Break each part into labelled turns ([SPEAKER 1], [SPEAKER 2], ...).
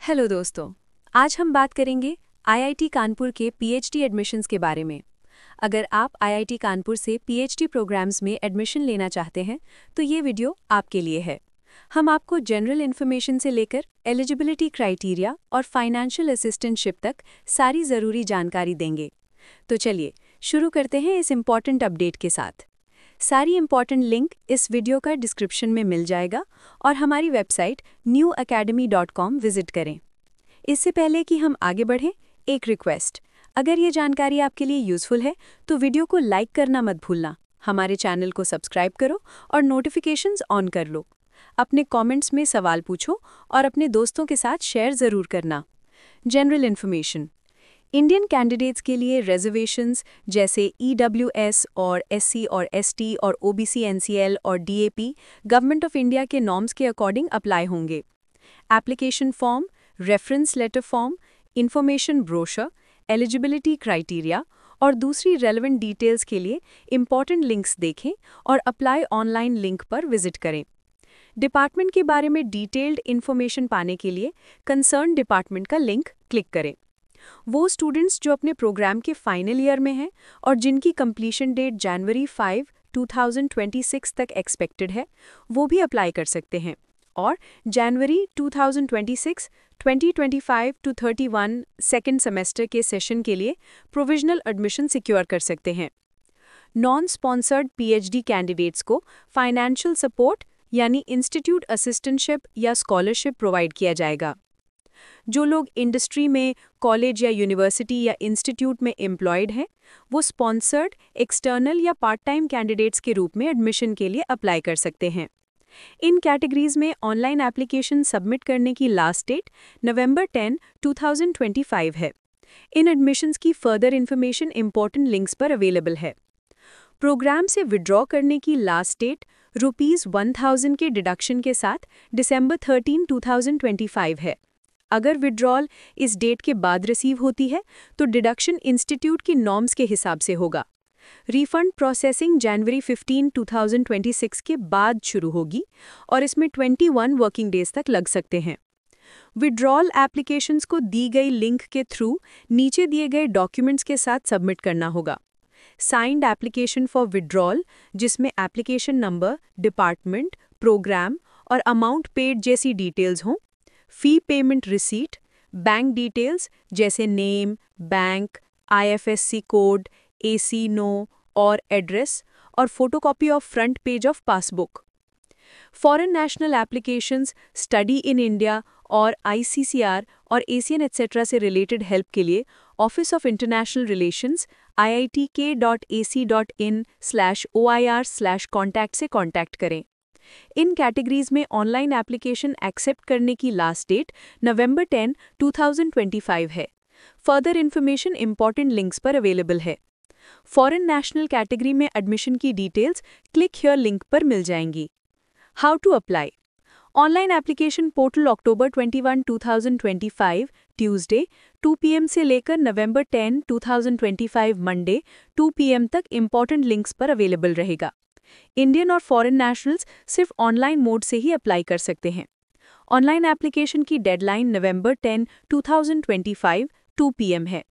[SPEAKER 1] Hello दोस्तों। आज हम बात करेंगे आईआईटी कानपुर के पीएचडी एडमिशन्स के बारे में। अगर आप आईआईटी कानपुर से पीएचडी प्रोग्राम्स में एडमिशन लेना चाहते हैं तो ये वीडियो आपके लिए है। हम आपको जनरल इन्फॉर्मेशन से लेकर एलिजिबिलिटी क्राइटेरिया और फाइनेंशियल असिस्टेंटशिप तक सारी ज़रूरी जानकारी देंगे। तो चलिए शुरू करते हैं इस इम्पॉर्टेंट अपडेट के साथ। सारी इम्पॉर्टेंट लिंक इस वीडियो का डिस्क्रिप्शन में मिल जाएगा और हमारी वेबसाइट newacademy.com विजिट करें। इससे पहले कि हम आगे बढ़ें, एक रिक्वेस्ट। अगर ये जानकारी आपके लिए यूज़फुल है तो वीडियो को लाइक करना मत भूलना, हमारे चैनल को सब्सक्राइब करो और नोटिफिकेशंस ऑन कर लो। अपने कमेंट्स में सवाल पूछो और अपने दोस्तों के साथ शेयर ज़रूर करना। General information. इंडियन कैंडिडेट्स के लिए रिजर्वेशंस जैसे ईडब्ल्यूएस और एससी और एसटी और ओबीसी एनसीएल और डीएपी गवर्नमेंट ऑफ इंडिया के नॉर्म्स के अकॉर्डिंग अप्लाई होंगे। Application form, reference letter form, information brochure, eligibility criteria और दूसरी रेलेवेंट डिटेल्स के लिए इंपॉर्टेंट लिंक्स देखें और अप्लाई ऑनलाइन लिंक पर विजिट करें। डिपार्टमेंट के बारे में डिटेल्ड इन्फॉर्मेशन पाने के लिए कंसर्न डिपार्टमेंट का लिंक क्लिक करें। वो स्टूडेंट्स जो अपने प्रोग्राम के फाइनल ईयर में हैं और जिनकी कंप्लीशन डेट जनवरी 5, 2026 तक एक्सपेक्टेड है, वो भी अप्लाई कर सकते हैं और जनवरी 2026, 2025 टू 31 सेकेंड सेमेस्टर के सेशन के लिए प्रोविजनल एडमिशन सिक्योर कर सकते हैं। नॉन स्पॉन्सर्ड पीएचडी कैंडिडेट्स को फाइनेंशियल सपोर्ट यानी इंस्टीट्यूट असिस्टेंटशिप या स्कॉलरशिप प्रोवाइड किया जाएगा। जो लोग इंडस्ट्री में, कॉलेज या यूनिवर्सिटी या इंस्टीट्यूट में एम्प्लॉयड हैं, वो स्पॉन्सर्ड, एक्सटर्नल या पार्ट टाइम कैंडिडेट्स के रूप में एडमिशन के लिए अप्लाई कर सकते हैं। इन कैटेगरीज में ऑनलाइन एप्लीकेशन सबमिट करने की लास्ट डेट नवंबर 10, 2025 है। इन एडमिशन्स की फर्दर इन्फॉर्मेशन इंपॉर्टेंट लिंक्स पर अवेलेबल है। प्रोग्राम से विड्रॉ करने की लास्ट डेट ₹1000 के डिडक्शन के साथ दिसंबर 13, 2025 है। अगर विड्रॉल इस डेट के बाद रिसीव होती है तो डिडक्शन इंस्टीट्यूट की नॉर्म्स के हिसाब से होगा। रिफंड प्रोसेसिंग जनवरी 15, 2026 के बाद शुरू होगी और इसमें 21 वर्किंग डेज तक लग सकते हैं। विड्रॉल एप्लीकेशंस को दी गई लिंक के थ्रू नीचे दिए गए डॉक्यूमेंट्स के साथ सबमिट करना होगा। साइंड एप्लीकेशन फॉर विड्रॉल, जिसमें एप्लीकेशन नंबर, डिपार्टमेंट, प्रोग्राम और अमाउंट पेड जैसी डिटेल्स हों, fee payment receipt, bank details जैसे name, bank, IFSC code, AC no और एड्रेस और photocopy of front page of passbook. Foreign national applications, study in India और ICCR और Asian etcetera से related help के लिए office of international relations iitk.ac.in/oir/contact से contact करें। इन कैटेगरीज में ऑनलाइन एप्लीकेशन एक्सेप्ट करने की लास्ट डेट नवंबर 10, 2025 है। फर्दर इन्फॉर्मेशन इंपॉर्टेंट लिंक्स पर अवेलेबल है। फॉरेन नेशनल कैटेगरी में एडमिशन की डिटेल्स क्लिक हियर लिंक पर मिल जाएंगी। How to apply. Online application portal October 21, 2025 Tuesday 2 PM से लेकर नवंबर 10, 2025 मंडे 2 PM तक इंपॉर्टेंट लिंक्स पर अवेलेबल रहेगा। इंडियन और फॉरेन नेशनल्स सिर्फ ऑनलाइन मोड से ही अप्लाई कर सकते हैं। ऑनलाइन एप्लीकेशन की डेडलाइन नवंबर 10, 2025 2 PM है।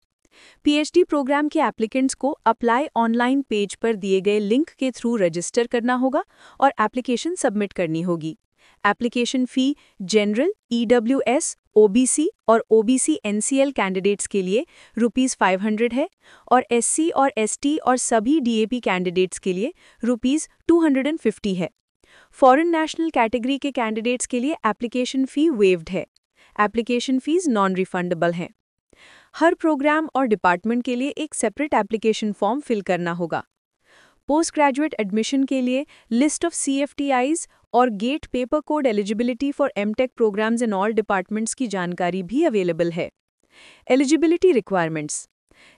[SPEAKER 1] पीएचडी प्रोग्राम के एप्लीकेंट्स को अप्लाई ऑनलाइन पेज पर दिए गए लिंक के थ्रू रजिस्टर करना होगा और एप्लीकेशन सबमिट करनी होगी। Application fee general, EWS, OBC और ओबीसी एनसीएल कैंडिडेट्स के लिए ₹500 है और एससी और एसटी और सभी डीएपी कैंडिडेट्स के लिए ₹250 है। फॉरेन नेशनल कैटेगरी के कैंडिडेट्स के लिए एप्लीकेशन फ़ी वेव्ड है। एप्लीकेशन फ़ीस नॉन रिफंडेबल हैं। हर प्रोग्राम और डिपार्टमेंट के लिए एक सेपरेट एप्लीकेशन फॉर्म फिल करना होगा। पोस्ट ग्रेजुएट एडमिशन के लिए लिस्ट ऑफ CFTIs और GATE paper code eligibility for MTech programmes in all departments की जानकारी भी अवेलेबल है। Eligibility requirements.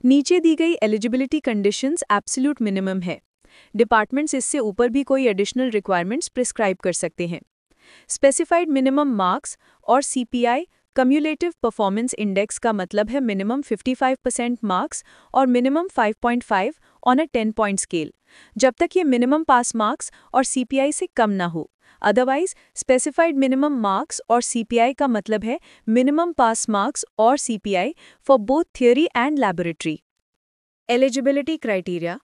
[SPEAKER 1] नीचे दी गई एलिजिबिलिटी कंडीशंस एब्सोल्यूट मिनिमम है। डिपार्टमेंट्स इससे ऊपर भी कोई एडिशनल रिक्वायरमेंट्स प्रिस्क्राइब कर सकते हैं। स्पेसिफाइड मिनिमम मार्क्स और CPI कम्युलेटिव परफॉर्मेंस इंडेक्स का मतलब है मिनिमम 55% मार्क्स और मिनिमम 5.5 ऑन अ 10-पॉइंट स्केल, जब तक ये मिनिमम पास मार्क्स और सीपीआई से कम ना हो। अदरवाइज स्पेसिफाइड मिनिमम मार्क्स और सीपीआई का मतलब है मिनिमम पास मार्क्स और CPI for both theory and laboratory. Eligibility criteria.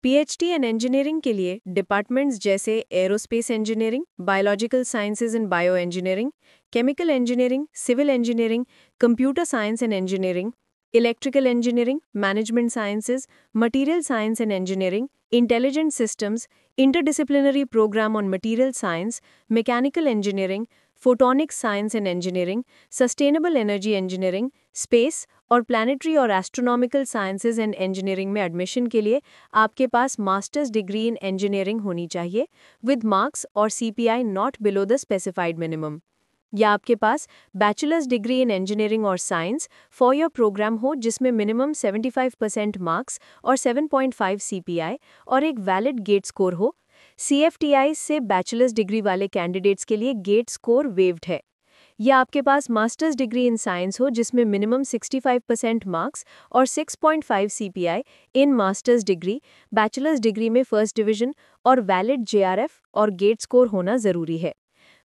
[SPEAKER 1] PhD and engineering के लिए डिपार्टमेंट्स जैसे aerospace engineering, biological sciences and bio engineering, chemical engineering, civil engineering, computer science and engineering, electrical engineering, management sciences, material science and engineering, intelligent systems, interdisciplinary programme on material science, mechanical engineering, photonics science and engineering, sustainable energy engineering, space और planetary और astronomical sciences and engineering में admission के लिए आपके पास masters degree in engineering होनी चाहिए with marks और CPI not below the specified minimum, या आपके पास बैचलर्स डिग्री इन इंजीनियरिंग और साइंस फॉर योर प्रोग्राम हो जिसमें मिनिमम 75% मार्क्स और 7.5 सीपीआई और एक वैलिड गेट स्कोर हो। सीएफटीआई से बैचलर्स डिग्री वाले कैंडिडेट्स के लिए गेट स्कोर वेव्ड है। या आपके पास मास्टर्स डिग्री इन साइंस हो जिसमें मिनिमम 65% मार्क्स और 6.5 CPI in masters degree, bachelors degree में फर्स्ट डिवीजन और वैलिड जेआरएफ और गेट स्कोर होना ज़रूरी है।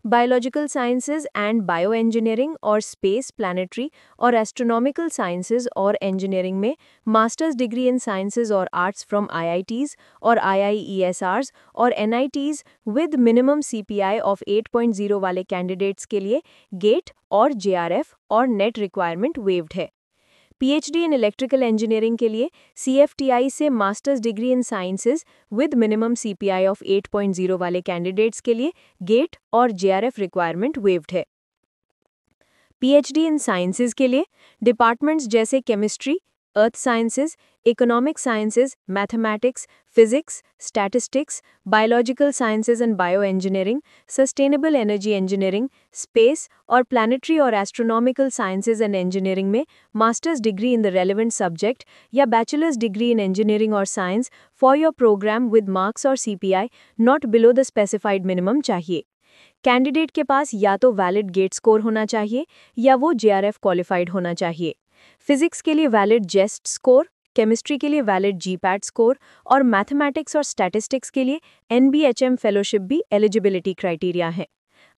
[SPEAKER 1] Biological sciences and bio engineering और स्पेस, प्लानिटरी और एस्ट्रोनॉमिकल साइंसेज और इंजीनियरिंग में मास्टर्स डिग्री इन साइंसेज और आर्ट्स फ्रॉम आईआईटीज और आईआईईएसआर्स और NITs with minimum CPI of 8.0 वाले कैंडिडेट्स के लिए गेट और जेआरएफ और नेट रिक्वायरमेंट वेव्ड है। पीएचडी इन इलेक्ट्रिकल इंजीनियरिंग के लिए सीएफटीआई से masters degree in sciences with minimum CPI of 8.0 वाले कैंडिडेट्स के लिए गेट और जेआरएफ रिक्वायरमेंट वेव्ड है। पीएचडी इन साइंसेज के लिए डिपार्टमेंट्स जैसे chemistry, earth sciences, economic sciences, mathematics, physics, statistics, biological sciences and bio engineering, sustainable energy engineering, space और planetary और एस्ट्रोनॉमिकल साइंसेज एंड इंजीनियरिंग में masters degree in the relevant subject या bachelor's degree in engineering और science for your programme with marks और CPI not below the specified minimum चाहिए। Candidate के पास या तो वैलिड गेट स्कोर होना चाहिए या वो जेआरएफ क्वालिफाइड होना चाहिए। फिजिक्स के लिए वैलिड जेस्ट स्कोर, केमिस्ट्री के लिए वैलिड जीपैट स्कोर और मैथमेटिक्स और स्टैटिस्टिक्स के लिए एनबीएचएम फेलोशिप भी एलिजिबिलिटी क्राइटेरिया है।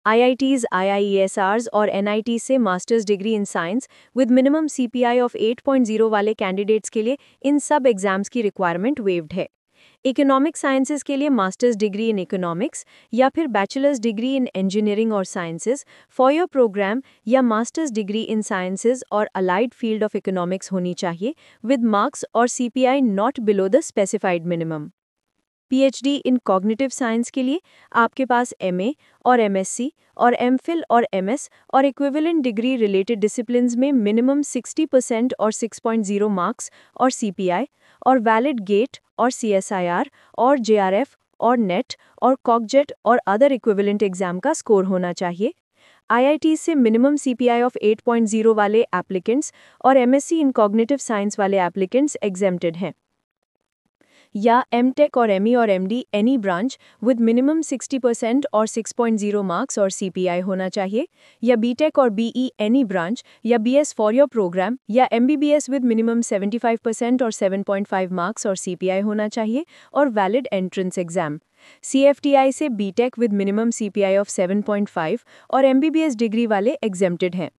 [SPEAKER 1] आईआईटीज, आईआईईएसआर्स और एनआईटी से masters degree in science with minimum CPI of 8.0 वाले कैंडिडेट्स के लिए इन सब एग्जाम्स की रिक्वायरमेंट वेव्ड है। इकोनॉमिक साइंसेज के लिए मास्टर्स डिग्री इन इकोनॉमिक्स या फिर बैचलर्स डिग्री इन इंजीनियरिंग और साइंसेज फॉर योर प्रोग्राम या मास्टर्स डिग्री इन साइंसेज और अलाइड फील्ड ऑफ इकोनॉमिक्स होनी चाहिए विद मार्क्स और CPI not below the specified minimum. PhD in cognitive science के लिए आपके पास एमए और एमएससी और एमफिल और एमएस और इक्विवेलेंट डिग्री रिलेटेड डिसिप्लिन्स में मिनिमम 60% और 6.0 मार्क्स और सीपीआई और वैलिड गेट और सीएसआईआर और जेआरएफ और नेट और कॉगजेट और अदर इक्विवेलेंट एग्जाम का स्कोर होना चाहिए। आईआईटी से मिनिमम सीपीआई ऑफ 8.0 वाले एप्लीकेंट्स और एमएससी इन कॉग्निटिव साइंस वाले एप्लीकेंट्स एग्जेम्प्टेड हैं। या एमटेक और एमई और MD any branch with minimum 60% और 6.0 मार्क्स और सीपीआई होना चाहिए, या बीटेक और बीई एनी ब्रांच या बीएस फॉर योर प्रोग्राम या एमबीबीएस विद मिनिमम 75% और 7.5 मार्क्स और सीपीआई होना चाहिए और वैलिड एंट्रेंस एग्जाम। सीएफटीआई से BTech with minimum CPI of 7.5 और एमबीबीएस डिग्री वाले एग्जेम्प्टेड हैं।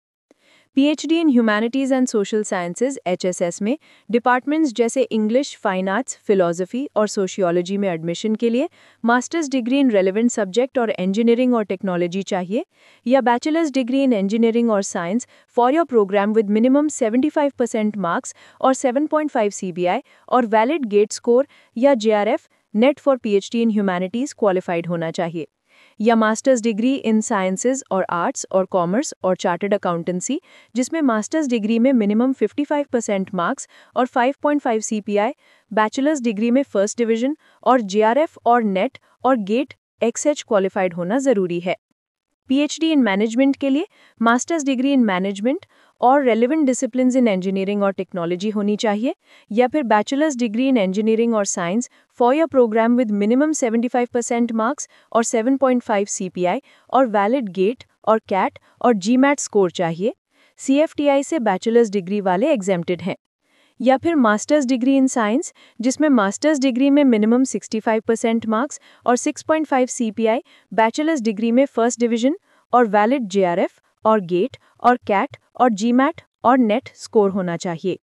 [SPEAKER 1] PhD in humanities and social sciences HSS में डिपार्टमेंट्स जैसे इंग्लिश, फाइन आर्ट्स, फिलॉसफी और सोशियोलॉजी में एडमिशन के लिए masters degree in relevant subject और इंजीनियरिंग और टेक्नोलॉजी चाहिए, या बैचलर्स डिग्री इन इंजीनियरिंग और science for your programme with minimum 75% marks और 7.5 सीबीआई और वैलिड गेट स्कोर या JRF net for PhD in humanities qualified होना चाहिए, या मास्टर्स डिग्री इन साइंसेज और आर्ट्स और कॉमर्स और चार्टर्ड अकाउंटेंसी जिसमें मास्टर्स डिग्री में मिनिमम 55% मार्क्स और 5.5 सीपीआई, बैचलर्स डिग्री में फर्स्ट डिवीजन और जेआरएफ और नेट और गेट एक्सएच क्वालिफाइड होना ज़रूरी है। पीएचडी इन मैनेजमेंट के लिए मास्टर्स डिग्री इन मैनेजमेंट और रेलेवेंट डिसिप्लिन्स इन इंजीनियरिंग और टेक्नोलॉजी होनी चाहिए, या फिर बैचलर्स डिग्री इन इंजीनियरिंग और science for your programme with minimum 75% marks और 7.5 सीपीआई और वैलिड गेट और कैट और जीमैट स्कोर चाहिए।
[SPEAKER 2] CFTI से बैचलर्स डिग्री वाले एग्जेम्प्टेड हैं। या फिर मास्टर्स डिग्री इन साइंस, जिसमें मास्टर्स डिग्री में मिनिमम 65% मार्क्स और 6.5 CPI, बैचलर्स डिग्री में फर्स्ट डिवीजन और वैलिड JRF और गेट और कैट और GMAT और नेट स्कोर होना चाहिए।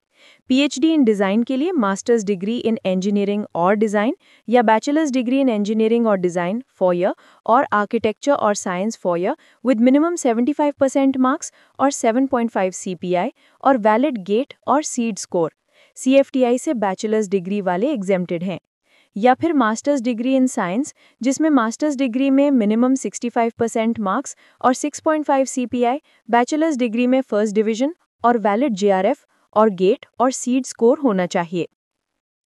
[SPEAKER 2] PhD इन डिज़ाइन के लिए मास्टर्स डिग्री इन इंजीनियरिंग और डिज़ाइन या बैचलर्स डिग्री इन इंजीनियरिंग और डिज़ाइन 4 ईयर और आर्किटेक्चर और science 4 year with minimum 75% marks और 7.5 CPI और वैलिड गेट और सीड स्कोर CFTI से बैचलर्स डिग्री वाले एग्जेम्प्टेड हैं। या फिर मास्टर्स डिग्री इन साइंस, जिसमें मास्टर्स डिग्री में मिनिमम 65% मार्क्स और 6.5 CPI, बैचलर्स डिग्री में फर्स्ट डिवीजन और वैलिड JRF और गेट और सीड स्कोर होना चाहिए।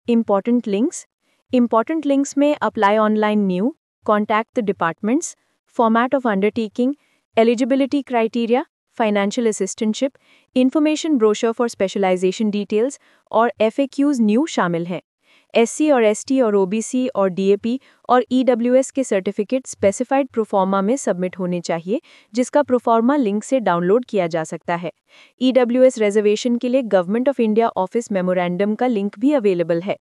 [SPEAKER 2] इंपॉर्टेंट लिंक्स में apply online new, contact the departments, format of undertaking, eligibility criteria, financial assistantship, information brochure for specialisation details और FAQs new शामिल हैं। SC और ST और OBC और DAP और EWS के सर्टिफिकेट स्पेसिफाइड प्रोफॉर्मा में सबमिट होने चाहिए, जिसका प्रोफॉर्मा लिंक से डाउनलोड किया जा सकता है। EWS रिजर्वेशन के लिए government of India office memorandum का लिंक भी अवेलेबल है।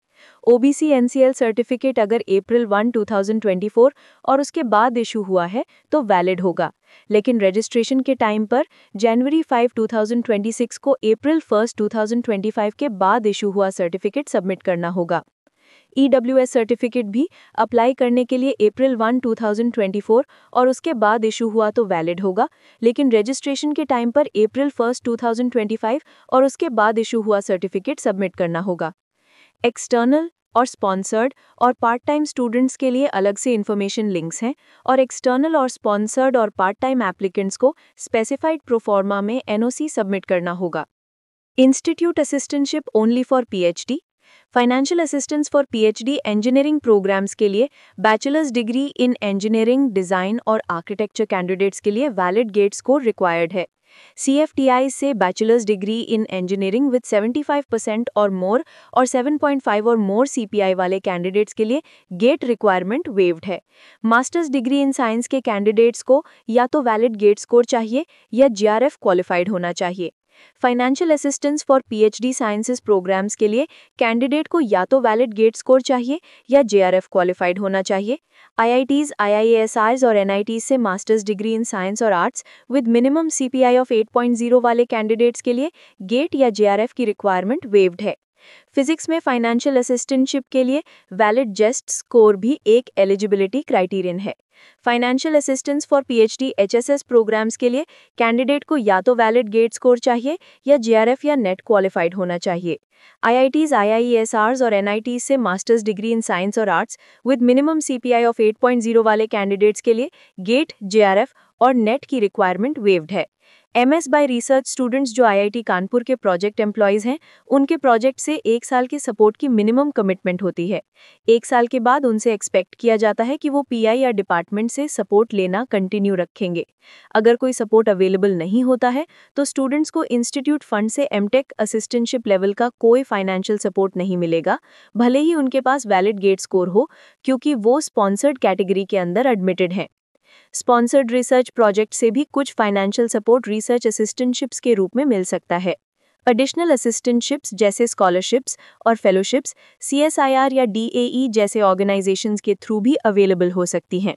[SPEAKER 2] OBC NCL सर्टिफिकेट अगर April 1, 2024 और उसके बाद इशू हुआ है तो वैलिड होगा, लेकिन रजिस्ट्रेशन के टाइम पर January 5, 2026 को April 1, 2025 के बाद इशू हुआ सर्टिफिकेट सबमिट करना होगा। EWS सर्टिफिकेट भी अप्लाई करने के लिए April 1, 2024 और उसके बाद इशू हुआ तो वैलिड होगा, लेकिन रजिस्ट्रेशन के टाइम पर April 1, 2025 और उसके बाद इशू हुआ सर्टिफिकेट सबमिट करना होगा। एक्सटर्नल और स्पॉन्सर्ड और पार्ट टाइम स्टूडेंट्स के लिए अलग से इन्फॉर्मेशन लिंक्स हैं और एक्सटर्नल और स्पॉन्सर्ड और पार्ट टाइम एप्लीकेंट्स को स्पेसिफाइड प्रोफॉर्मा में NOC सबमिट करना होगा। Institute assistantship only for PhD, financial assistance for PhD engineering programmes के लिए bachelors degree in engineering, design और आर्किटेक्चर कैंडिडेट्स के लिए वैलिड गेट स्कोर रिक्वायर्ड है। CFTI से bachelors degree in engineering with 75% और मोर और 7.5 और मोर CPI वाले कैंडिडेट्स के लिए गेट रिक्वायरमेंट वेव्ड है। मास्टर्स डिग्री इन साइंस के कैंडिडेट्स को या तो वैलिड गेट स्कोर चाहिए या JRF क्वालिफाइड होना चाहिए। Financial assistance for PhD sciences programmes के लिए कैंडिडेट को या तो वैलिड गेट स्कोर चाहिए या JRF क्वालिफाइड होना चाहिए। IITs, IISRs और NITs से मास्टर्स डिग्री इन साइंस और arts with minimum CPI of 8.0 वाले कैंडिडेट्स के लिए गेट या JRF की रिक्वायरमेंट वेव्ड है। फिजिक्स में फाइनेंशियल असिस्टेंटशिप के लिए वैलिड जेस्ट स्कोर भी एक एलिजिबिलिटी क्राइटेरियन है। Financial assistance for PhD HSS programmes के लिए कैंडिडेट को या तो वैलिड गेट स्कोर चाहिए या JRF या नेट क्वालिफाइड होना चाहिए। IITs, IISRs और NITs से मास्टर्स डिग्री इन साइंस और arts with minimum CPI of 8.0 वाले कैंडिडेट्स के लिए गेट, JRF और नेट की रिक्वायरमेंट वेव्ड है। MS बाय रिसर्च स्टूडेंट्स जो IIT कानपुर के प्रोजेक्ट एम्प्लॉयज़ हैं, उनके प्रोजेक्ट से 1 साल के सपोर्ट की मिनिमम कमिटमेंट होती है। 1 साल के बाद उनसे एक्सपेक्ट किया जाता है कि वो PI या डिपार्टमेंट से सपोर्ट लेना कंटिन्यू रखेंगे। अगर कोई सपोर्ट अवेलेबल नहीं होता है तो स्टूडेंट्स को इंस्टीट्यूट फंड से MTech असिस्टेंटशिप लेवल का कोई फाइनेंशियल सपोर्ट नहीं मिलेगा, भले ही उनके पास वैलिड गेट स्कोर हो, क्योंकि वो स्पॉन्सर्ड कैटेगरी के अंदर एडमिटेड हैं। स्पॉन्सर्ड रिसर्च प्रोजेक्ट से भी कुछ फाइनेंशियल सपोर्ट रिसर्च असिस्टेंटशिप्स के रूप में मिल सकता है। एडिशनल असिस्टेंटशिप्स जैसे स्कॉलरशिप्स और फेलोशिप्स CSIR या DAE जैसे ऑर्गेनाइजेशंस के थ्रू भी अवेलेबल हो सकती हैं।